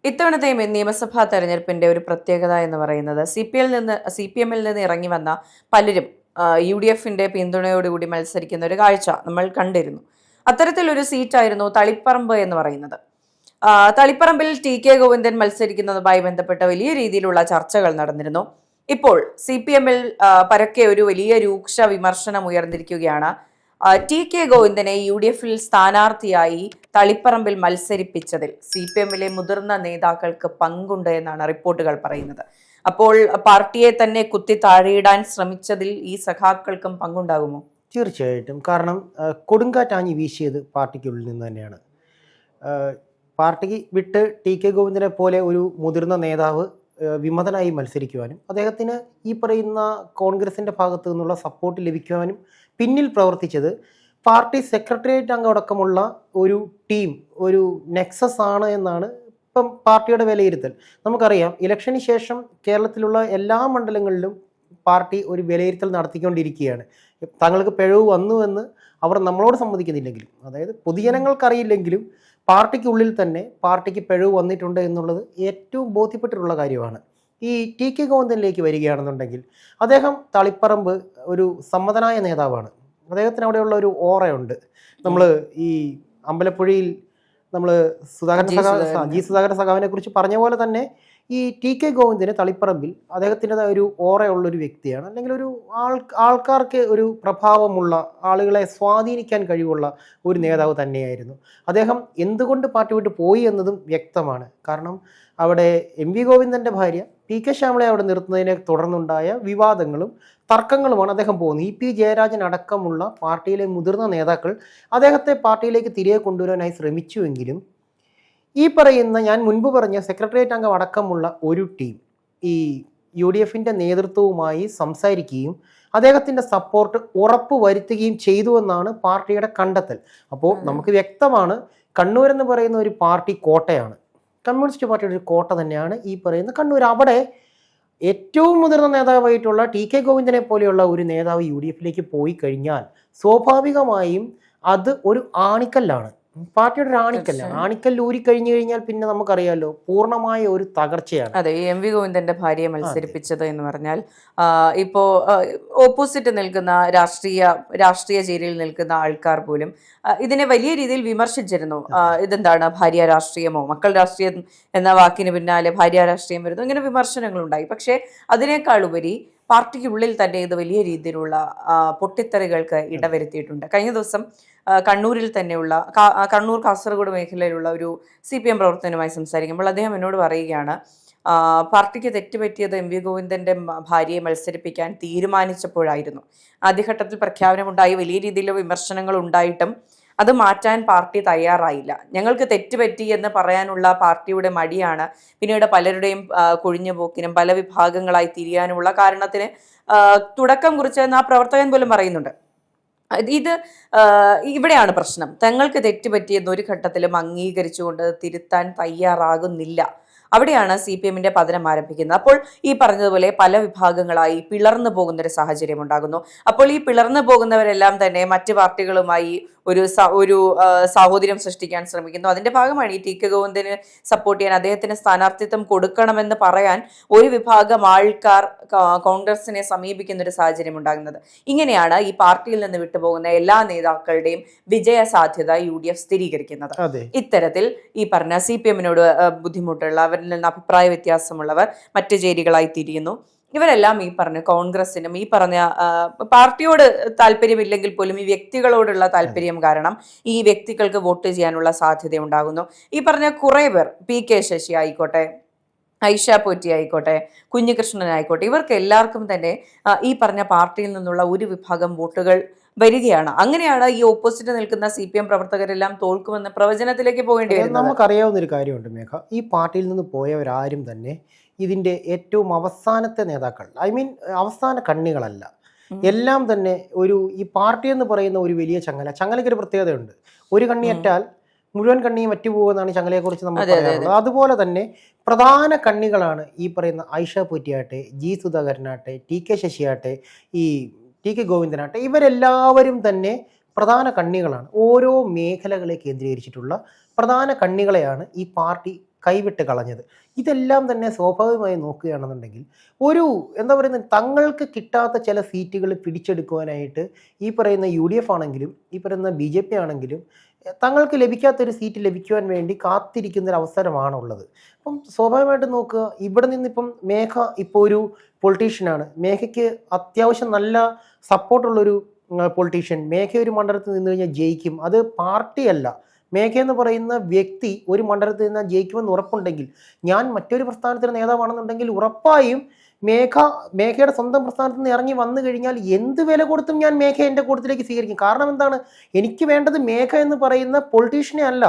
ഇത്തവണത്തെ നിയമസഭാ തെരഞ്ഞെടുപ്പിന്റെ ഒരു പ്രത്യേകത എന്ന് പറയുന്നത് സി പി എമ്മിൽ നിന്ന് ഇറങ്ങി വന്ന പലരും യു ഡി എഫിന്റെ പിന്തുണയോടുകൂടി മത്സരിക്കുന്ന ഒരു കാഴ്ച നമ്മൾ കണ്ടിരുന്നു. അത്തരത്തിലൊരു സീറ്റായിരുന്നു തളിപ്പറമ്പ് എന്ന് പറയുന്നത്. തളിപ്പറമ്പിൽ ടി കെ ഗോവിന്ദൻ മത്സരിക്കുന്നതുമായി ബന്ധപ്പെട്ട വലിയ രീതിയിലുള്ള ചർച്ചകൾ നടന്നിരുന്നു. ഇപ്പോൾ സി പി എമ്മിൽ പരക്കെ ഒരു വലിയ രൂക്ഷ വിമർശനം ഉയർന്നിരിക്കുകയാണ്. ടി കെ ഗോവിന്ദനെ യു ഡി എഫിൽ സ്ഥാനാർത്ഥിയായി തളിപ്പറമ്പിൽ മത്സരിപ്പിച്ചതിൽ സി പി എമ്മിലെ മുതിർന്ന നേതാക്കൾക്ക് പങ്കുണ്ട് എന്നാണ് റിപ്പോർട്ടുകൾ പറയുന്നത്. അപ്പോൾ പാർട്ടിയെ തന്നെ കുത്തി താഴെയിടാൻ ശ്രമിച്ചതിൽ ഈ സഖാക്കൾക്കും പങ്കുണ്ടാകുമോ? തീർച്ചയായിട്ടും. കാരണം കൊടുങ്കാറ്റാഞ്ഞി വീശിയത് പാർട്ടിക്കുള്ളിൽ നിന്ന് തന്നെയാണ്. പാർട്ടി വിട്ട് ടി കെ ഗോവിന്ദനെ പോലെ ഒരു മുതിർന്ന നേതാവ് വിമതനായി മത്സരിക്കുവാനും അദ്ദേഹത്തിന് ഈ പറയുന്ന കോൺഗ്രസിൻ്റെ ഭാഗത്തു നിന്നുള്ള സപ്പോർട്ട് ലഭിക്കുവാനും പിന്നിൽ പ്രവർത്തിച്ചത് പാർട്ടി സെക്രട്ടേറിയറ്റ് അംഗമടക്കമുള്ള ഒരു ടീം, ഒരു നെക്സസ് ആണ് എന്നാണ് ഇപ്പം പാർട്ടിയുടെ വിലയിരുത്തൽ. നമുക്കറിയാം, ഇലക്ഷന് ശേഷം കേരളത്തിലുള്ള എല്ലാ മണ്ഡലങ്ങളിലും പാർട്ടി ഒരു വിലയിരുത്തൽ നടത്തിക്കൊണ്ടിരിക്കുകയാണ്. തങ്ങൾക്ക് പിഴവ് വന്നുവെന്ന് അവർ നമ്മളോട് സമ്മതിക്കുന്നില്ലെങ്കിലും, അതായത് പൊതുജനങ്ങൾക്കറിയില്ലെങ്കിലും പാർട്ടിക്കുള്ളിൽ തന്നെ പാർട്ടിക്ക് പിഴവ് വന്നിട്ടുണ്ട് എന്നുള്ളത് ഏറ്റവും ബോധ്യപ്പെട്ടിട്ടുള്ള കാര്യമാണ്. ഈ ടി കെ ഗോവിന്ദനിലേക്ക് വരികയാണെന്നുണ്ടെങ്കിൽ അദ്ദേഹം തളിപ്പറമ്പ് ഒരു സമ്മതനായ നേതാവാണ്. അദ്ദേഹത്തിന് അവിടെയുള്ള ഒരു ഓറയുണ്ട്. നമ്മൾ ഈ അമ്പലപ്പുഴയിൽ നമ്മൾ സുധാകരൻ സഖാവിനെ കുറിച്ച് പറഞ്ഞ പോലെ തന്നെ ഈ ടി കെ ഗോവിന്ദന് തളിപ്പറമ്പിൽ അദ്ദേഹത്തിൻ്റെതായ ഒരു ഓറയുള്ളൊരു വ്യക്തിയാണ്. അല്ലെങ്കിൽ ഒരു ആൾക്കാർക്ക് ഒരു പ്രഭാവമുള്ള, ആളുകളെ സ്വാധീനിക്കാൻ കഴിവുള്ള ഒരു നേതാവ് തന്നെയായിരുന്നു അദ്ദേഹം. എന്തുകൊണ്ട് പാർട്ടി വിട്ട് പോയി എന്നതും വ്യക്തമാണ്. കാരണം അവിടെ എം വി ഗോവിന്ദൻ്റെ ഭാര്യ പി കെ ശ്യാമളെ അവിടെ നിർത്തുന്നതിനെ തുടർന്നുണ്ടായ വിവാദങ്ങളും തർക്കങ്ങളുമാണ് അദ്ദേഹം പോകുന്നത്. ഇ പി ജയരാജൻ അടക്കമുള്ള പാർട്ടിയിലെ മുതിർന്ന നേതാക്കൾ അദ്ദേഹത്തെ പാർട്ടിയിലേക്ക് തിരികെ കൊണ്ടുവരാനായി ശ്രമിച്ചുവെങ്കിലും ഈ പറയുന്ന, ഞാൻ മുൻപ് പറഞ്ഞ സെക്രട്ടേറിയറ്റ് അംഗം അടക്കമുള്ള ഒരു ടീം ഈ യു ഡി എഫിൻ്റെ നേതൃത്വവുമായി സംസാരിക്കുകയും അദ്ദേഹത്തിൻ്റെ സപ്പോർട്ട് ഉറപ്പ് വരുത്തുകയും ചെയ്തു എന്നാണ് പാർട്ടിയുടെ കണ്ടെത്തൽ. അപ്പോൾ നമുക്ക് വ്യക്തമാണ്, കണ്ണൂർ എന്ന് പറയുന്ന ഒരു പാർട്ടി കോട്ടയാണ്, കമ്മ്യൂണിസ്റ്റ് പാർട്ടിയുടെ ഒരു കോട്ട തന്നെയാണ് ഈ പറയുന്ന കണ്ണൂർ. അവിടെ ഏറ്റവും മുതിർന്ന നേതാവായിട്ടുള്ള ടി കെ ഗോവിന്ദനെ പോലെയുള്ള ഒരു നേതാവ് യു ഡി എഫിലേക്ക് പോയി കഴിഞ്ഞാൽ സ്വാഭാവികമായും അത് ഒരു ആണിക്കല്ലാണ്, പാർട്ടിയുടെ ഒരു ആണിക്കല്ലാണ്. ആണിക്കൽ ഊരി കഴിഞ്ഞു കഴിഞ്ഞാൽ പിന്നെ നമുക്കറിയാലോ പൂർണ്ണമായ ഒരു തകർച്ചയാണ്. അതെ, എം വി ഗോവിന്ദന്റെ ഭാര്യയെ മത്സരിപ്പിച്ചത് എന്ന് പറഞ്ഞാൽ ഇപ്പോ ഓപ്പോസിറ്റ് നിൽക്കുന്ന രാഷ്ട്രീയ ചേരിയിൽ നിൽക്കുന്ന ആൾക്കാർ പോലും ഇതിനെ വലിയ രീതിയിൽ വിമർശിച്ചിരുന്നു. ഇതെന്താണ്, ഭാര്യ രാഷ്ട്രീയമോ, മക്കൾ രാഷ്ട്രീയം എന്ന വാക്കിന് പിന്നാലെ ഭാര്യ രാഷ്ട്രീയം വരുന്നു, ഇങ്ങനെ വിമർശനങ്ങൾ ഉണ്ടായി. പക്ഷേ അതിനേക്കാൾ ഉപരി പാർട്ടിക്കുള്ളിൽ തന്നെ ഇത് വലിയ രീതിയിലുള്ള പൊട്ടിത്തെറികൾക്ക് ഇടവരുത്തിയിട്ടുണ്ട്. കഴിഞ്ഞ ദിവസം കണ്ണൂരിൽ തന്നെയുള്ള കണ്ണൂർ കാസർഗോഡ് മേഖലയിലുള്ള ഒരു സി പി എം പ്രവർത്തകനുമായി സംസാരിക്കുമ്പോൾ അദ്ദേഹം എന്നോട് പറയുകയാണ്, പാർട്ടിക്ക് തെറ്റുപറ്റിയത് എം വി ഗോവിന്ദന്റെ ഭാര്യയെ മത്സരിപ്പിക്കാൻ തീരുമാനിച്ചപ്പോഴായിരുന്നു. ആദ്യഘട്ടത്തിൽ പ്രഖ്യാപനമുണ്ടായി, വലിയ രീതിയിലുള്ള വിമർശനങ്ങൾ ഉണ്ടായിട്ടും അത് മാറ്റാൻ പാർട്ടി തയ്യാറായില്ല. ഞങ്ങൾക്ക് തെറ്റുപറ്റി എന്ന് പറയാനുള്ള പാർട്ടിയുടെ മടിയാണ് പിന്നീട് പലരുടെയും കൊഴിഞ്ഞുപോക്കിനും പല വിഭാഗങ്ങളായി തിരിയാനുമുള്ള കാരണത്തിന് തുടക്കം കുറിച്ചെന്ന് ആ പ്രവർത്തകൻ പോലും പറയുന്നുണ്ട്. ഇത് ഇവിടെയാണ് പ്രശ്നം. തങ്ങൾക്ക് തെറ്റുപറ്റിയെന്ന് ഒരു ഘട്ടത്തിലും അംഗീകരിച്ചുകൊണ്ട് തിരുത്താൻ തയ്യാറാകുന്നില്ല. അവിടെയാണ് സി പി എമ്മിന്റെ പതനം ആരംഭിക്കുന്നത്. അപ്പോൾ ഈ പറഞ്ഞതുപോലെ പല വിഭാഗങ്ങളായി പിളർന്നു പോകുന്ന ഒരു സാഹചര്യം ഉണ്ടാകുന്നു. അപ്പോൾ ഈ പിളർന്നു പോകുന്നവരെല്ലാം തന്നെ മറ്റ് പാർട്ടികളുമായി ഒരു സാഹോദര്യം സൃഷ്ടിക്കാൻ ശ്രമിക്കുന്നു. അതിന്റെ ഭാഗമാണ് ഈ ടി കെ ഗോവിന്ദന് സപ്പോർട്ട് ചെയ്യാൻ, അദ്ദേഹത്തിന് സ്ഥാനാർത്ഥിത്വം കൊടുക്കണമെന്ന് പറയാൻ ഒരു വിഭാഗം ആൾക്കാർ കോൺഗ്രസിനെ സമീപിക്കുന്ന ഒരു സാഹചര്യം ഉണ്ടാകുന്നത്. ഇങ്ങനെയാണ് ഈ പാർട്ടിയിൽ നിന്ന് വിട്ടുപോകുന്ന എല്ലാ നേതാക്കളുടെയും വിജയ സാധ്യത യു ഡി എഫ് സ്ഥിരീകരിക്കുന്നത്. ഇത്തരത്തിൽ ഈ പറഞ്ഞ സി പി എമ്മിനോട് ബുദ്ധിമുട്ടുള്ള, അവരിൽ നിന്ന് അഭിപ്രായ വ്യത്യാസമുള്ളവർ മറ്റു ചേരികളായി തിരിയുന്നു. ഇവരെല്ലാം ഈ പറഞ്ഞ കോൺഗ്രസിനും ഈ പറഞ്ഞ പാർട്ടിയോട് താല്പര്യമില്ലെങ്കിൽ പോലും ഈ വ്യക്തികളോടുള്ള താല്പര്യം കാരണം ഈ വ്യക്തികൾക്ക് വോട്ട് ചെയ്യാനുള്ള സാധ്യത ഉണ്ടാകുന്നു. ഈ പറഞ്ഞ കുറെ പേർ, പി കെ ശശി ആയിക്കോട്ടെ, ഐഷ പോറ്റി ആയിക്കോട്ടെ, കുഞ്ഞികൃഷ്ണൻ ആയിക്കോട്ടെ, ഇവർക്ക് എല്ലാവർക്കും തന്നെ ഈ പറഞ്ഞ പാർട്ടിയിൽ നിന്നുള്ള ഒരു വിഭാഗം വോട്ടുകൾ വരികയാണ്. അങ്ങനെയാണ് ഈ ഓപ്പോസിറ്റ് നിൽക്കുന്ന സി പി എം പ്രവർത്തകരെല്ലാം തോൽക്കുമെന്ന പ്രവചനത്തിലേക്ക് പോകേണ്ടി വരുന്നത്. നമുക്കറിയാവുന്ന ഒരു കാര്യമുണ്ട് മേഘ, ഈ പാർട്ടിയിൽ നിന്ന് പോയവരാരും തന്നെ ഇതിൻ്റെ ഏറ്റവും അവസാനത്തെ നേതാക്കൾ, അവസാന കണ്ണികളല്ല. എല്ലാം തന്നെ ഈ പാർട്ടി എന്ന് പറയുന്ന ഒരു വലിയ ചങ്ങലയ്ക്ക് ഒരു പ്രത്യേകതയുണ്ട്. ഒരു കണ്ണിയറ്റാൽ മുഴുവൻ കണ്ണിയും വറ്റുപോകുന്നതാണ് ചങ്ങലയെക്കുറിച്ച് നമ്മൾ പറയാറുള്ളത്. അതുപോലെ തന്നെ പ്രധാന കണ്ണികളാണ് ഈ പറയുന്ന ഐഷ പോറ്റിയാട്ടെ, ജി സുധാകരനാട്ടെ, ടി കെ ശശിയാട്ടെ, ഈ ടി കെ ഗോവിന്ദനാട്ടെ, ഇവരെല്ലാവരും തന്നെ പ്രധാന കണ്ണികളാണ്. ഓരോ മേഖലകളെ കേന്ദ്രീകരിച്ചിട്ടുള്ള പ്രധാന കണ്ണികളെയാണ് ഈ പാർട്ടി കൈവിട്ട് കളഞ്ഞത്. ഇതെല്ലാം തന്നെ സ്വാഭാവികമായി നോക്കുകയാണെന്നുണ്ടെങ്കിൽ ഒരു എന്താ പറയുന്നത്, തങ്ങൾക്ക് കിട്ടാത്ത ചില സീറ്റുകൾ പിടിച്ചെടുക്കുവാനായിട്ട് ഈ പറയുന്ന UDF ആണെങ്കിലും ഈ പറയുന്ന BJP ആണെങ്കിലും തങ്ങൾക്ക് ലഭിക്കാത്തൊരു സീറ്റ് ലഭിക്കുവാൻ വേണ്ടി കാത്തിരിക്കുന്ന ഒരു അവസരമാണുള്ളത്. അപ്പം സ്വാഭാവികമായിട്ടും നോക്കുക, ഇവിടെ നിന്നിപ്പം മേഘ ഇപ്പോൾ ഒരു പൊളിറ്റീഷ്യനാണ്. മേഘയ്ക്ക് അത്യാവശ്യം നല്ല സപ്പോർട്ടുള്ളൊരു പൊളിറ്റീഷ്യൻ. മേഘ ഒരു മണ്ഡലത്തിൽ നിന്ന് കഴിഞ്ഞാൽ ജയിക്കും. അത് പാർട്ടിയല്ല, മേഘ എന്ന് പറയുന്ന വ്യക്തി ഒരു മണ്ഡലത്തിൽ നിന്ന് ജയിക്കുമെന്ന് ഉറപ്പുണ്ടെങ്കിൽ, ഞാൻ മറ്റൊരു പ്രസ്ഥാനത്തിന് നേതാവാണെന്നുണ്ടെങ്കിൽ ഉറപ്പായും മേഘയുടെ സ്വന്തം പ്രസ്ഥാനത്ത് നിന്ന് ഇറങ്ങി വന്നു കഴിഞ്ഞാൽ എന്ത് വില കൊടുത്തും ഞാൻ മേഘ എൻ്റെ കൂട്ടത്തിലേക്ക് സ്വീകരിക്കും. കാരണം എന്താണ്, എനിക്ക് വേണ്ടത് മേഘ എന്ന് പറയുന്ന പൊളിറ്റീഷ്യനെ അല്ല,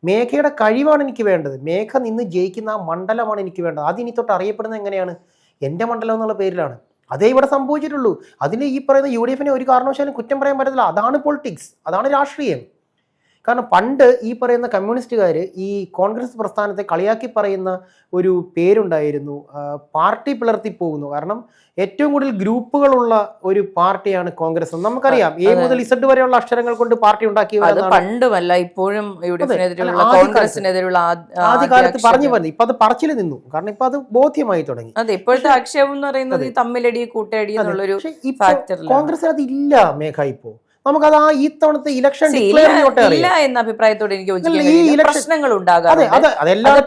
മേഘയുടെ കഴിവാണ് എനിക്ക് വേണ്ടത്. മേഘ നിന്ന് ജയിക്കുന്ന ആ മണ്ഡലമാണ് എനിക്ക് വേണ്ടത്. അതിനി തൊട്ട് അറിയപ്പെടുന്നത് എങ്ങനെയാണ്? എൻ്റെ മണ്ഡലം എന്നുള്ള പേരിലാണ്. അതേ ഇവിടെ സംഭവിച്ചിട്ടുള്ളൂ. അതിന് ഈ പറയുന്ന UDF-നെ ഒരു കാരണവശാലും കുറ്റം പറയാൻ പറ്റത്തില്ല. അതാണ് പൊളിറ്റിക്സ്, അതാണ് രാഷ്ട്രീയം. കാരണം പണ്ട് ഈ പറയുന്ന കമ്മ്യൂണിസ്റ്റുകാർ ഈ കോൺഗ്രസ് പ്രസ്ഥാനത്തെ കളിയാക്കി പറയുന്ന ഒരു പേരുണ്ടായിരുന്നു, പാർട്ടി പിളർത്തി പോകുന്നു. കാരണം ഏറ്റവും കൂടുതൽ ഗ്രൂപ്പുകളുള്ള ഒരു പാർട്ടിയാണ് കോൺഗ്രസ്. നമുക്കറിയാം A മുതൽ Z വരെയുള്ള അക്ഷരങ്ങൾ കൊണ്ട് പാർട്ടി ഉണ്ടാക്കിയത് പണ്ടുമല്ല, ഇപ്പോഴും കോൺഗ്രസിനെതിരെയുള്ള ആദ്യകാലത്ത് പറഞ്ഞു വരുന്നത്. ഇപ്പൊ അത് പറച്ചിൽ നിന്നു, കാരണം ഇപ്പൊ അത് ബോധ്യമായി തുടങ്ങി. അതെ, ഇപ്പോഴത്തെ ആക്ഷേപം എന്ന് പറയുന്നത് തമ്മിലടി കൂട്ടടി എന്നുള്ളൊരു കോൺഗ്രസ് അത് ഇല്ല മേഘ. ഇപ്പോ നമുക്കത് ഈ തവണത്തെ ഇലക്ഷൻ ഇല്ല എന്ന അഭിപ്രായത്തോട് എനിക്ക് പ്രശ്നങ്ങൾ ഉണ്ടാകാം.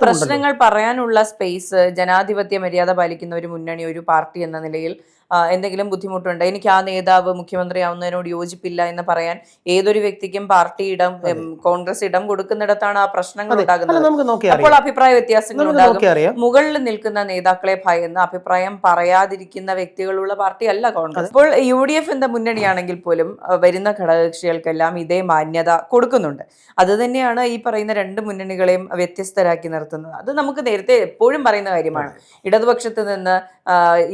പ്രശ്നങ്ങൾ പറയാനുള്ള സ്പേസ്, ജനാധിപത്യ മര്യാദ പാലിക്കുന്ന ഒരു മുന്നണി, ഒരു പാർട്ടി എന്ന നിലയിൽ എന്തെങ്കിലും ബുദ്ധിമുട്ടുണ്ട്, എനിക്ക് ആ നേതാവ് മുഖ്യമന്ത്രിയാവുന്നതിനോട് യോജിപ്പില്ല എന്ന് പറയാൻ ഏതൊരു വ്യക്തിക്കും പാർട്ടി ഇടം, കോൺഗ്രസ് ഇടം കൊടുക്കുന്നിടത്താണ് ആ പ്രശ്നങ്ങൾ ഉണ്ടാകുന്നത്. അപ്പോൾ അഭിപ്രായ വ്യത്യാസങ്ങൾ ഉണ്ടാകും. മുകളിൽ നിൽക്കുന്ന നേതാക്കളെ ഭയന്ന് അഭിപ്രായം പറയാതിരിക്കുന്ന വ്യക്തികളുള്ള പാർട്ടി അല്ല കോൺഗ്രസ്. ഇപ്പോൾ UDF എന്ന മുന്നണിയാണെങ്കിൽ പോലും വരുന്ന ഘടകകക്ഷികൾക്കെല്ലാം ഇതേ മാന്യത കൊടുക്കുന്നുണ്ട്. അത് തന്നെയാണ് ഈ പറയുന്ന രണ്ട് മുന്നണികളെയും വ്യത്യസ്തരാക്കി നിർത്തുന്നത്. അത് നമുക്ക് നേരത്തെ എപ്പോഴും പറയുന്ന കാര്യമാണ്. ഇടതുപക്ഷത്ത് നിന്ന്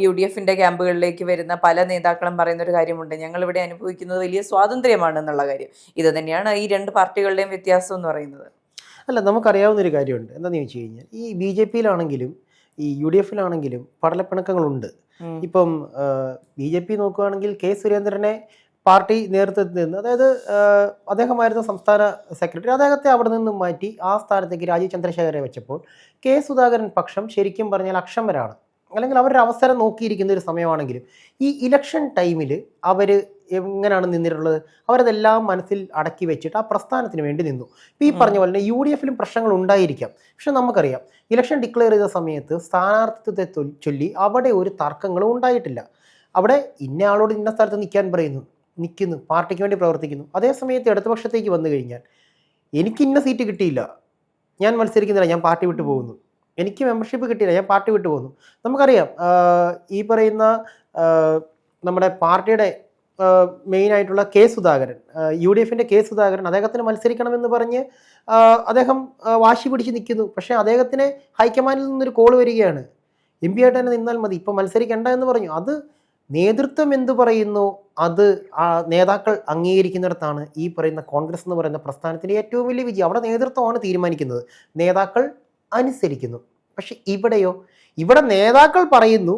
UDF-ന്റെ ക്യാമ്പുകളിലേക്ക് വരുന്ന പല നേതാക്കളും പറയുന്ന ഒരു കാര്യമുണ്ട്, ഞങ്ങൾ ഇവിടെ അനുഭവിക്കുന്നത് വലിയ സ്വാതന്ത്ര്യമാണ് എന്നുള്ള കാര്യം. ഇത് തന്നെയാണ് ഈ രണ്ട് പാർട്ടികളുടെയും വ്യത്യാസം എന്ന് പറയുന്നത്. അല്ല, നമുക്കറിയാവുന്നൊരു കാര്യമുണ്ട്. എന്താണെന്ന് ചോദിച്ചു കഴിഞ്ഞാൽ ഈ BJP-യിലാണെങ്കിലും ഈ UDF-ലാണെങ്കിലും പടലപ്പിണക്കങ്ങളുണ്ട്. ഇപ്പം BJP നോക്കുകയാണെങ്കിൽ K. സുരേന്ദ്രനെ പാർട്ടി നേതൃത്വത്തിൽ നിന്ന്, അതായത് അദ്ദേഹമായിരുന്നു സംസ്ഥാന സെക്രട്ടറി, അദ്ദേഹത്തെ അവിടെ നിന്നും മാറ്റി ആ സ്ഥാനത്തേക്ക് രാജീവ് ചന്ദ്രശേഖരനെ വെച്ചപ്പോൾ K. സുധാകരൻ പക്ഷം ശരിക്കും പറഞ്ഞാൽ അക്ഷമരാണ്, അല്ലെങ്കിൽ അവരൊരു അവസരം നോക്കിയിരിക്കുന്ന ഒരു സമയമാണെങ്കിലും ഈ ഇലക്ഷൻ ടൈമിൽ അവർ എങ്ങനെയാണ് നിന്നിട്ടുള്ളത്, അവരതെല്ലാം മനസ്സിൽ അടക്കി വെച്ചിട്ട് ആ പ്രസ്ഥാനത്തിന് വേണ്ടി നിന്നു. ഇപ്പോൾ ഈ പറഞ്ഞ പോലെ തന്നെ UDF-ലും പ്രശ്നങ്ങൾ ഉണ്ടായിരിക്കാം. പക്ഷെ നമുക്കറിയാം ഇലക്ഷൻ ഡിക്ലെയർ ചെയ്ത സമയത്ത് സ്ഥാനാർത്ഥിത്വത്തെ ചൊല്ലി അവിടെ ഒരു തർക്കങ്ങളും ഉണ്ടായിട്ടില്ല. അവിടെ ഇന്ന ആളോട് ഇന്ന സ്ഥലത്ത് നിൽക്കുന്നു, പാർട്ടിക്ക് വേണ്ടി പ്രവർത്തിക്കുന്നു. അതേസമയത്ത് ഇടതുപക്ഷത്തേക്ക് വന്നു കഴിഞ്ഞാൽ എനിക്ക് ഇന്ന സീറ്റ് കിട്ടിയില്ല, ഞാൻ മത്സരിക്കുന്നില്ല, ഞാൻ പാർട്ടി വിട്ടു പോകുന്നു, എനിക്ക് മെമ്പർഷിപ്പ് കിട്ടിയില്ല, ഞാൻ പാർട്ടി വിട്ടു പോകുന്നു. നമുക്കറിയാം ഈ പറയുന്ന നമ്മുടെ പാർട്ടിയുടെ മെയിനായിട്ടുള്ള K. സുധാകരൻ, UDF-ന്റെ K. സുധാകരൻ, അദ്ദേഹത്തിന് മത്സരിക്കണമെന്ന് പറഞ്ഞ് അദ്ദേഹം വാശി പിടിച്ച് നിൽക്കുന്നു. പക്ഷേ അദ്ദേഹത്തിന് ഹൈക്കമാൻഡിൽ നിന്നൊരു കോൾ വരികയാണ്, MP ആയിട്ട് തന്നെ നിന്നാൽ മതി, ഇപ്പം മത്സരിക്കേണ്ട എന്ന് പറഞ്ഞു. അത് നേതൃത്വം എന്തു പറയുന്നു അത് നേതാക്കൾ അംഗീകരിക്കുന്നിടത്താണ് ഈ പറയുന്ന കോൺഗ്രസ് എന്ന് പറയുന്ന പ്രസ്ഥാനത്തിൻ്റെ ഏറ്റവും വലിയ വിജയം. അവിടെ നേതൃത്വമാണ് തീരുമാനിക്കുന്നത്, നേതാക്കൾ അനുസരിക്കുന്നു. പക്ഷെ ഇവിടെയോ, ഇവിടെ നേതാക്കൾ പറയുന്നു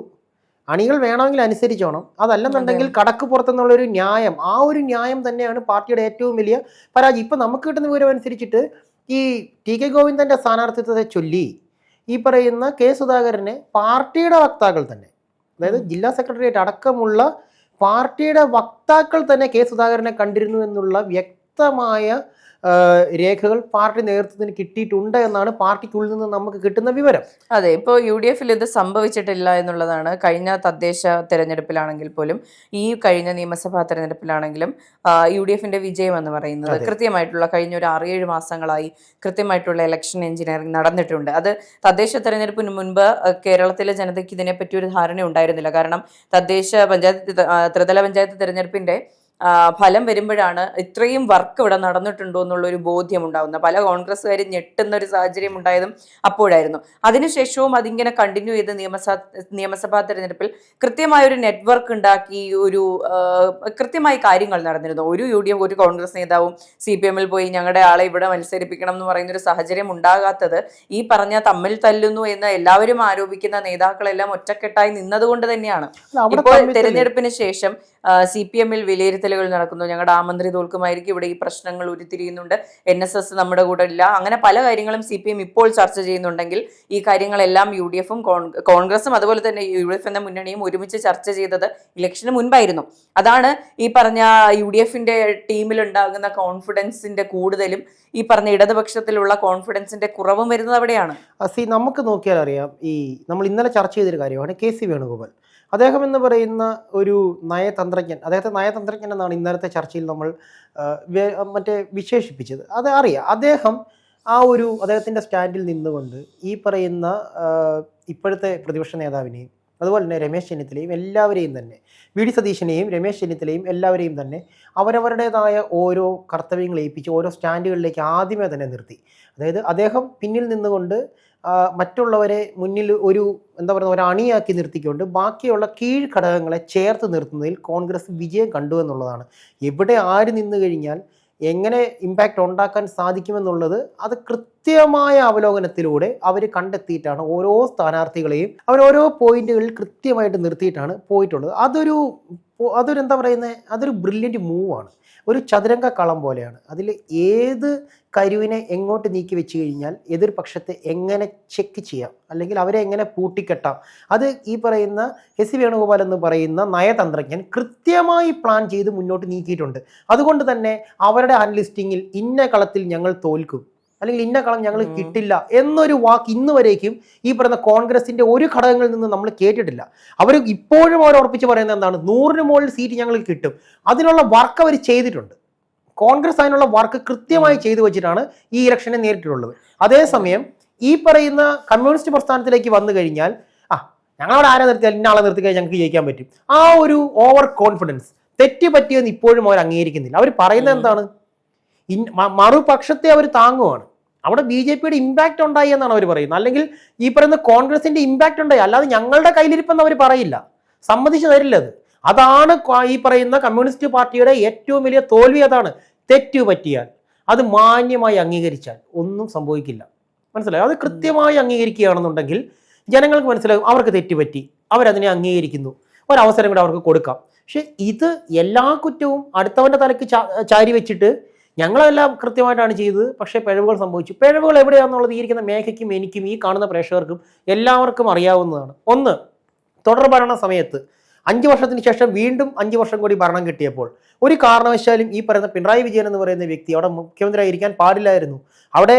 അണികൾ വേണമെങ്കിൽ അനുസരിച്ചോണം, അതല്ലെന്നുണ്ടെങ്കിൽ കടക്ക് പുറത്തെന്നുള്ളൊരു ന്യായം, ആ ഒരു ന്യായം തന്നെയാണ് പാർട്ടിയുടെ ഏറ്റവും വലിയ പരാജയം. ഇപ്പം നമുക്ക് കിട്ടുന്ന വിവരം അനുസരിച്ചിട്ട് ഈ TK ഗോവിന്ദൻ്റെ സ്ഥാനാർത്ഥിത്വത്തെ ചൊല്ലി ഈ പറയുന്ന K. സുധാകരനെ പാർട്ടിയുടെ വക്താക്കൾ തന്നെ, അതായത് ജില്ലാ സെക്രട്ടേറിയറ്റ് അടക്കമുള്ള പാർട്ടിയുടെ വക്താക്കൾ തന്നെ K. സുധാകരനെ കണ്ടിരുന്നു എന്നുള്ള വ്യക്തമായ രേഖകൾ പാർട്ടി നേതൃത്വത്തിന് കിട്ടിയിട്ടുണ്ട് എന്നാണ് പാർട്ടിക്കുള്ളിൽ നിന്ന് നമുക്ക് കിട്ടുന്ന വിവരം. അതെ, ഇപ്പോൾ UDF-ൽ ഇത് സംഭവിച്ചിട്ടില്ല എന്നുള്ളതാണ്. കഴിഞ്ഞ തദ്ദേശ തെരഞ്ഞെടുപ്പിലാണെങ്കിൽ പോലും ഈ കഴിഞ്ഞ നിയമസഭാ തെരഞ്ഞെടുപ്പിലാണെങ്കിലും UDF-ന്റെ വിജയം എന്ന് പറയുന്നത് കൃത്യമായിട്ടുള്ള കഴിഞ്ഞ ഒരു 6-7 മാസങ്ങളായി കൃത്യമായിട്ടുള്ള ഇലക്ഷൻ എഞ്ചിനീയറിംഗ് നടന്നിട്ടുണ്ട്. അത് തദ്ദേശ തെരഞ്ഞെടുപ്പിന് മുൻപ് കേരളത്തിലെ ജനതയ്ക്ക് ഇതിനെപ്പറ്റി ഒരു ധാരണ ഉണ്ടായിരുന്നില്ല. കാരണം ത്രിതല പഞ്ചായത്ത് തെരഞ്ഞെടുപ്പിന്റെ ഫലം വരുമ്പോഴാണ് ഇത്രയും വർക്ക് ഇവിടെ നടന്നിട്ടുണ്ടോ എന്നുള്ളൊരു ബോധ്യം ഉണ്ടാകുന്നത്. പല കോൺഗ്രസ്സുകാരും ഞെട്ടുന്ന ഒരു സാഹചര്യം ഉണ്ടായതും അപ്പോഴായിരുന്നു. അതിനുശേഷവും അതിങ്ങനെ കണ്ടിന്യൂ ചെയ്ത് നിയമസഭാ തെരഞ്ഞെടുപ്പിൽ കൃത്യമായൊരു നെറ്റ്വർക്ക് ഉണ്ടാക്കി ഒരു കൃത്യമായി കാര്യങ്ങൾ നടന്നിരുന്നു. ഒരു UDF ഒരു കോൺഗ്രസ് നേതാവും CPM-ൽ പോയി ഞങ്ങളുടെ ആളെ ഇവിടെ മത്സരിപ്പിക്കണം എന്ന് പറയുന്നൊരു സാഹചര്യം ഉണ്ടാകാത്തത് ഈ പറഞ്ഞ തമ്മിൽ തല്ലുന്നു എന്ന് എല്ലാവരും ആരോപിക്കുന്ന നേതാക്കളെല്ലാം ഒറ്റക്കെട്ടായി നിന്നതുകൊണ്ട് തന്നെയാണ്. ഇപ്പോൾ തെരഞ്ഞെടുപ്പിന് ശേഷം CPM-ൽ വിലയിരുത്തലുകൾ നടക്കുന്നു, ഞങ്ങളുടെ ആമന്ത്രി തോൽക്കുമായിരിക്കും, ഇവിടെ ഈ പ്രശ്നങ്ങൾ ഉരുത്തിരിയുന്നുണ്ട്, NSS നമ്മുടെ കൂടെ ഇല്ല, അങ്ങനെ പല കാര്യങ്ങളും CPM ഇപ്പോൾ ചർച്ച ചെയ്യുന്നുണ്ടെങ്കിൽ ഈ കാര്യങ്ങളെല്ലാം UDF-ഉം കോൺഗ്രസും അതുപോലെ തന്നെ UDF എന്ന മുന്നണിയും ഒരുമിച്ച് ചർച്ച ചെയ്തത് ഇലക്ഷന് മുൻപായിരുന്നു. അതാണ് ഈ പറഞ്ഞ UDF-ന്റെ ടീമിൽ ഉണ്ടാകുന്ന കോൺഫിഡൻസിന്റെ കൂടുതലും ഈ പറഞ്ഞ ഇടതുപക്ഷത്തിലുള്ള കോൺഫിഡൻസിന്റെ കുറവും വരുന്നത് അവിടെയാണ്. നമുക്ക് നോക്കിയാൽ അറിയാം, ഈ നമ്മൾ ഇന്നലെ ചർച്ച ചെയ്തൊരു കാര്യമാണ് KC വേണുഗോപാൽ. അദ്ദേഹം എന്ന് പറയുന്ന ഒരു നയതന്ത്രജ്ഞൻ, അദ്ദേഹത്തെ നയതന്ത്രജ്ഞൻ എന്നാണ് ഇന്നലത്തെ ചർച്ചയിൽ നമ്മൾ വിശേഷിപ്പിച്ചത്. അത് അറിയാം, അദ്ദേഹം അദ്ദേഹത്തിൻ്റെ സ്റ്റാൻഡിൽ നിന്നുകൊണ്ട് ഈ പറയുന്ന ഇപ്പോഴത്തെ പ്രതിപക്ഷ നേതാവിനെയും അതുപോലെ തന്നെ രമേശ് ചെന്നിത്തലയും എല്ലാവരെയും തന്നെ, VD സതീശനെയും രമേശ് ചെന്നിത്തലയും എല്ലാവരെയും തന്നെ അവരവരുടേതായ ഓരോ കർത്തവ്യങ്ങൾ ഏൽപ്പിച്ച് ഓരോ സ്റ്റാൻഡുകളിലേക്ക് ആദ്യമേ തന്നെ നിർത്തി. അതായത് അദ്ദേഹം പിന്നിൽ നിന്നുകൊണ്ട് മറ്റുള്ളവരെ മുന്നിൽ ഒരു ഒരു അണിയാക്കി നിർത്തിക്കൊണ്ട് ബാക്കിയുള്ള കീഴ്ഘടകങ്ങളെ ചേർത്ത് നിർത്തുന്നതിൽ കോൺഗ്രസ് വിജയം കണ്ടു എന്നുള്ളതാണ്. എവിടെ ആര് നിന്നു കഴിഞ്ഞാൽ എങ്ങനെ ഇമ്പാക്റ്റ് ഉണ്ടാക്കാൻ സാധിക്കുമെന്നുള്ളത് അത് കൃത്യമായ അവലോകനത്തിലൂടെ അവർ കണ്ടെത്തിയിട്ടാണ് ഓരോ സ്ഥാനാർത്ഥികളെയും അവർ ഓരോ പോയിന്റുകളിൽ കൃത്യമായിട്ട് നിർത്തിയിട്ടാണ് പോയിട്ടുള്ളത്. അതൊരു ബ്രില്യൻറ്റ് മൂവാണ്, ഒരു ചതുരംഗ കളം പോലെയാണ്. അതിൽ ഏത് കരുവിനെ എങ്ങോട്ട് നീക്കി വെച്ച് കഴിഞ്ഞാൽ എതിർപക്ഷത്തെ എങ്ങനെ ചെക്ക് ചെയ്യാം, അല്ലെങ്കിൽ അവരെ എങ്ങനെ പൂട്ടിക്കെട്ടാം, അത് ഈ പറയുന്ന KC വേണുഗോപാൽ എന്ന് പറയുന്ന നയതന്ത്രജ്ഞൻ കൃത്യമായി പ്ലാൻ ചെയ്ത് മുന്നോട്ട് നീക്കിയിട്ടുണ്ട്. അതുകൊണ്ട് തന്നെ അവരുടെ അൺലിസ്റ്റിങ്ങിൽ ഇന്ന കളത്തിൽ ഞങ്ങൾ തോൽക്കും, അല്ലെങ്കിൽ ഇന്ന കളം ഞങ്ങൾ കിട്ടില്ല എന്നൊരു വാക്ക് ഇന്ന് വരേക്കും ഈ പറയുന്ന കോൺഗ്രസിന്റെ ഒരു ഘടകങ്ങളിൽ നിന്ന് നമ്മൾ കേട്ടിട്ടില്ല. അവർ ഇപ്പോഴും അവർ ഉറപ്പിച്ച് പറയുന്നത് എന്താണ്, 100-ന് മുകളിൽ സീറ്റ് ഞങ്ങൾക്ക് കിട്ടും. അതിനുള്ള വർക്ക് അവർ ചെയ്തിട്ടുണ്ട്. കോൺഗ്രസ് അതിനുള്ള വർക്ക് കൃത്യമായി ചെയ്തു വെച്ചിട്ടാണ് ഈ ഇലക്ഷനെ നേരിട്ടുള്ളത്. അതേസമയം ഈ പറയുന്ന കമ്മ്യൂണിസ്റ്റ് പ്രസ്ഥാനത്തിലേക്ക് വന്നു കഴിഞ്ഞാൽ ഞങ്ങളവിടെ ആരെ നിർത്തിയാൽ ഇന്ന ആളെ നിർത്തി കഴിഞ്ഞാൽ ഞങ്ങൾക്ക് ജയിക്കാൻ പറ്റും, ആ ഒരു ഓവർ കോൺഫിഡൻസ് തെറ്റ് പറ്റിയെന്ന് ഇപ്പോഴും അവർ അംഗീകരിക്കുന്നില്ല. അവർ പറയുന്നത് എന്താണ്, മറുപക്ഷത്തെ അവർ താങ്ങുവാണ്. അവിടെ BJP-യുടെ ഇമ്പാക്റ്റ് ഉണ്ടായി എന്നാണ് അവർ പറയുന്നത്, അല്ലെങ്കിൽ ഈ പറയുന്ന കോൺഗ്രസിന്റെ ഇമ്പാക്റ്റ് ഉണ്ടായി, അല്ലാതെ ഞങ്ങളുടെ കയ്യിലിരിപ്പെന്ന് അവർ പറയില്ല, സമ്മതിച്ചു തരില്ല. അതാണ് ഈ പറയുന്ന കമ്മ്യൂണിസ്റ്റ് പാർട്ടിയുടെ ഏറ്റവും വലിയ തോൽവി. അതാണ്, തെറ്റു പറ്റിയാൽ അത് മാന്യമായി അംഗീകരിച്ചാൽ ഒന്നും സംഭവിക്കില്ല. മനസ്സിലായോ? അത് കൃത്യമായി അംഗീകരിക്കുകയാണെന്നുണ്ടെങ്കിൽ ജനങ്ങൾക്ക് മനസ്സിലാകും അവർക്ക് തെറ്റുപറ്റി, അവരതിനെ അംഗീകരിക്കുന്നു, ഒരവസരം കൂടെ അവർക്ക് കൊടുക്കാം. പക്ഷെ ഇത് എല്ലാ കുറ്റവും അടുത്തവൻ്റെ തലയ്ക്ക് ചാരി വെച്ചിട്ട് ഞങ്ങളെല്ലാം കൃത്യമായിട്ടാണ് ചെയ്തത്, പക്ഷേ പിഴവുകൾ സംഭവിച്ചു. പിഴവുകൾ എവിടെയാണെന്നുള്ളത് ഈ ഇരിക്കുന്ന മേഘയ്ക്കും എനിക്കും ഈ കാണുന്ന പ്രേക്ഷകർക്കും എല്ലാവർക്കും അറിയാവുന്നതാണ്. ഒന്ന്, തുടർ ഭരണ സമയത്ത് 5 വർഷത്തിന് ശേഷം വീണ്ടും 5 വർഷം കൂടി ഭരണം കിട്ടിയപ്പോൾ ഒരു കാരണവശാലും ഈ പറയുന്ന പിണറായി വിജയൻ എന്ന് പറയുന്ന വ്യക്തി അവിടെ മുഖ്യമന്ത്രിയായി ഇരിക്കാൻ പാടില്ലായിരുന്നു. അവിടെ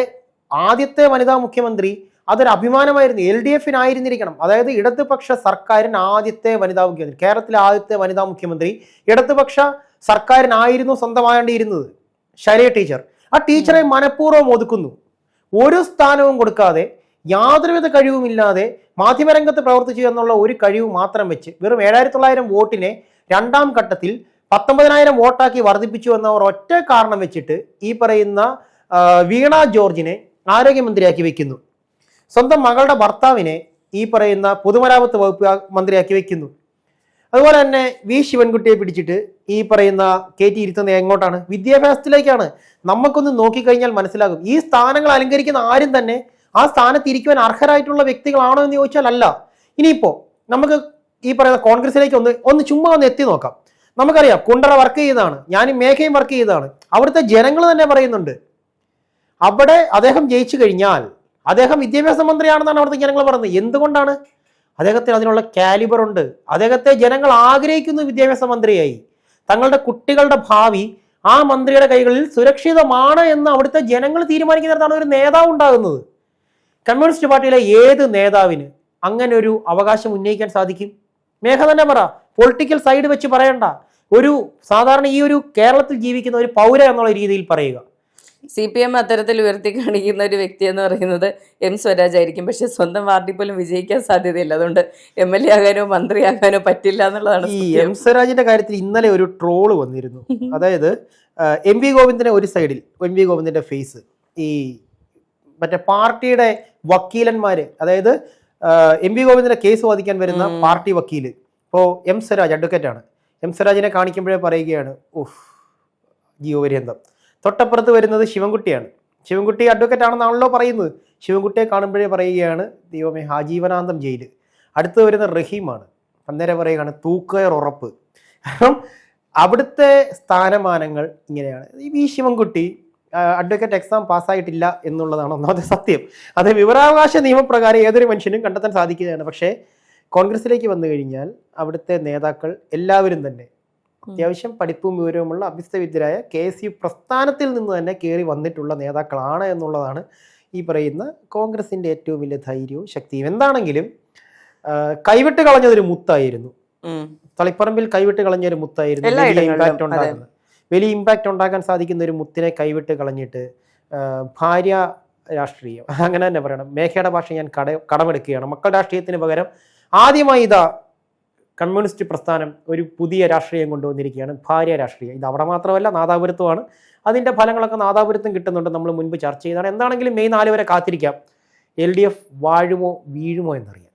ആദ്യത്തെ വനിതാ മുഖ്യമന്ത്രി അതൊരു അഭിമാനമായിരുന്നു, LDF-നായിരുന്നിരിക്കണം. അതായത് ഇടതുപക്ഷ സർക്കാരിന് ആദ്യത്തെ വനിതാ മുഖ്യമന്ത്രി, കേരളത്തിലെ ആദ്യത്തെ വനിതാ മുഖ്യമന്ത്രി ഇടതുപക്ഷ സർക്കാരിനായിരുന്നു സ്വന്തമാകേണ്ടിയിരുന്നത്, ശൈലജ ടീച്ചർ. ആ ടീച്ചറെ മനഃപൂർവ്വം ഒതുക്കുന്നു, ഒരു സ്ഥാനവും കൊടുക്കാതെ, യാതൊരുവിധ കഴിവുമില്ലാതെ മാധ്യമരംഗത്ത് പ്രവർത്തിച്ചു എന്നുള്ള ഒരു കഴിവ് മാത്രം വെച്ച് വെറും 7,900 വോട്ടിനെ രണ്ടാം ഘട്ടത്തിൽ 19,000 വോട്ടാക്കി വർദ്ധിപ്പിച്ചു എന്ന ഒറ്റ കാരണം വെച്ചിട്ട് ഈ പറയുന്ന വീണ ജോർജിനെ ആരോഗ്യമന്ത്രിയാക്കി വെക്കുന്നു. സ്വന്തം മകളുടെ ഭർത്താവിനെ ഈ പറയുന്ന പൊതുമരാമത്ത് വകുപ്പ് മന്ത്രിയാക്കി വെക്കുന്നു. അതുപോലെ തന്നെ ശിവൻകുട്ടിയെ പിടിച്ചിട്ട് ഈ പറയുന്ന കയറ്റിയിരുത്തുന്നത് എങ്ങോട്ടാണ്? വിദ്യാഭ്യാസത്തിലേക്കാണ്. നമുക്കൊന്ന് നോക്കിക്കഴിഞ്ഞാൽ മനസ്സിലാകും, ഈ സ്ഥാനങ്ങൾ അലങ്കരിക്കുന്ന ആരും തന്നെ ആ സ്ഥാനത്തിരിക്കുവാൻ അർഹരായിട്ടുള്ള വ്യക്തികളാണോ എന്ന് ചോദിച്ചാൽ അല്ല. ഇനിയിപ്പോൾ നമുക്ക് ഈ പറയുന്ന കോൺഗ്രസിലേക്ക് ഒന്ന് ചുമ്മാ എത്തി നോക്കാം. നമുക്കറിയാം, കുണ്ടറ വർക്ക് ചെയ്തതാണ്, ഞാനും മേഘയും വർക്ക് ചെയ്തതാണ്. അവിടുത്തെ ജനങ്ങൾ തന്നെ പറയുന്നുണ്ട് അവിടെ അദ്ദേഹം ജയിച്ചു കഴിഞ്ഞാൽ അദ്ദേഹം വിദ്യാഭ്യാസ മന്ത്രിയാണെന്നാണ് അവിടുത്തെ ജനങ്ങൾ പറയുന്നത്. എന്തുകൊണ്ടാണ്? അദ്ദേഹത്തിന് അതിനുള്ള കാലിബർ ഉണ്ട്. അദ്ദേഹത്തെ ജനങ്ങൾ ആഗ്രഹിക്കുന്നു വിദ്യാഭ്യാസ മന്ത്രിയായി. തങ്ങളുടെ കുട്ടികളുടെ ഭാവി ആ മന്ത്രിയുടെ കൈകളിൽ സുരക്ഷിതമാണ് എന്ന് അവിടുത്തെ ജനങ്ങൾ തീരുമാനിക്കുന്നിടത്താണ് ഒരു നേതാവ് ഉണ്ടാകുന്നത്. കമ്മ്യൂണിസ്റ്റ് പാർട്ടിയിലെ ഏത് നേതാവിന് അങ്ങനെ ഒരു അവകാശം ഉന്നയിക്കാൻ സാധിക്കും? മേഘ തന്നെ പറ, പൊളിറ്റിക്കൽ സൈഡ് വെച്ച് പറയണ്ട, ഒരു സാധാരണ ഈ ഒരു കേരളത്തിൽ ജീവിക്കുന്ന ഒരു പൗര എന്നുള്ള രീതിയിൽ പറയുക. CPM അത്തരത്തിൽ ഉയർത്തി കാണിക്കുന്ന ഒരു വ്യക്തി എന്ന് പറയുന്നത് M സ്വരാജ് ആയിരിക്കും. പക്ഷെ സ്വന്തം വാർഡിൽ പോലും വിജയിക്കാൻ സാധ്യതയില്ല. അതുകൊണ്ട് MLA ആകാനോ മന്ത്രിയാകാനോ പറ്റില്ല എന്നുള്ളതാണ്. ഈ M സ്വരാജിന്റെ കാര്യത്തിൽ ഇന്നലെ ഒരു ട്രോള് വന്നിരുന്നു. അതായത് MV ഗോവിന്ദനെ ഒരു സൈഡിൽ, MV ഗോവിന്ദന്റെ ഫേസ്, ഈ മറ്റേ പാർട്ടിയുടെ വക്കീലന്മാര്, അതായത് MV ഗോവിന്ദന്റെ കേസ് വാദിക്കാൻ വരുന്ന പാർട്ടി വക്കീല് ഇപ്പോൾ M സ്വരാജ് അഡ്വക്കേറ്റാണ്. M സ്വരാജിനെ കാണിക്കുമ്പോഴേ പറയുകയാണ് ജീവപര്യന്തം. തൊട്ടപ്പുറത്ത് വരുന്നത് ശിവൻകുട്ടിയാണ്. ശിവൻകുട്ടി അഡ്വക്കേറ്റ് ആണെന്നാണല്ലോ പറയുന്നത്. ശിവൻകുട്ടിയെ കാണുമ്പോഴേ പറയുകയാണ് ദൈവമേ ആജീവനാന്തം ജയില്. അടുത്ത് വരുന്ന റഹീമാണ്. അന്നേരം പറയുകയാണ് തൂക്കയർ ഉറപ്പ്. കാരണം അവിടുത്തെ സ്ഥാനമാനങ്ങൾ ഇങ്ങനെയാണ്. ഈ വി ശിവൻകുട്ടി അഡ്വക്കേറ്റ് എക്സാം പാസ്സായിട്ടില്ല എന്നുള്ളതാണ് ഒന്നാമത്തെ സത്യം. അത് വിവരാവകാശ നിയമപ്രകാരം ഏതൊരു മനുഷ്യനും കണ്ടെത്താൻ സാധിക്കുകയാണ്. പക്ഷേ കോൺഗ്രസിലേക്ക് വന്നു കഴിഞ്ഞാൽ അവിടുത്തെ നേതാക്കൾ എല്ലാവരും തന്നെ അത്യാവശ്യം പഠിപ്പും വിവരവുമുള്ള അഭ്യസ്തവിദ്യരായ KSU പ്രസ്ഥാനത്തിൽ നിന്ന് തന്നെ കയറി വന്നിട്ടുള്ള നേതാക്കളാണ് എന്നുള്ളതാണ് ഈ പറയുന്ന കോൺഗ്രസിന്റെ ഏറ്റവും വലിയ ധൈര്യവും ശക്തിയും. എന്താണെങ്കിലും കൈവിട്ട് കളഞ്ഞതൊരു മുത്തായിരുന്നു. തളിപ്പറമ്പിൽ കൈവിട്ട് കളഞ്ഞൊരു മുത്തായിരുന്നു. വലിയ ഇമ്പാക്റ്റ് ഉണ്ടാക്കാൻ സാധിക്കുന്ന ഒരു മുത്തിനെ കൈവിട്ട് കളഞ്ഞിട്ട് ഭാര്യ രാഷ്ട്രീയം, അങ്ങനെ തന്നെ പറയണം, മേഘയുടെ ഭാഷ ഞാൻ കടമെടുക്കുകയാണ്. മക്കൾ രാഷ്ട്രീയത്തിന് പകരം ആദ്യമായി ഇതാ കമ്മ്യൂണിസ്റ്റ് പ്രസ്ഥാനം ഒരു പുതിയ രാഷ്ട്രീയം കൊണ്ടുവന്നിരിക്കുകയാണ്, ഭാര്യ രാഷ്ട്രീയം. ഇത് അവിടെ മാത്രമല്ല, നാദാപുരത്തുമാണ്. അതിൻ്റെ ഫലങ്ങളൊക്കെ നാദാപുരത്തും കിട്ടുന്നുണ്ട്. നമ്മൾ മുൻപ് ചർച്ച ചെയ്താണ്. എന്താണെങ്കിലും മെയ് 4 വരെ കാത്തിരിക്കാം. LDF വാഴുമോ വീഴുമോ എന്നറിയാം.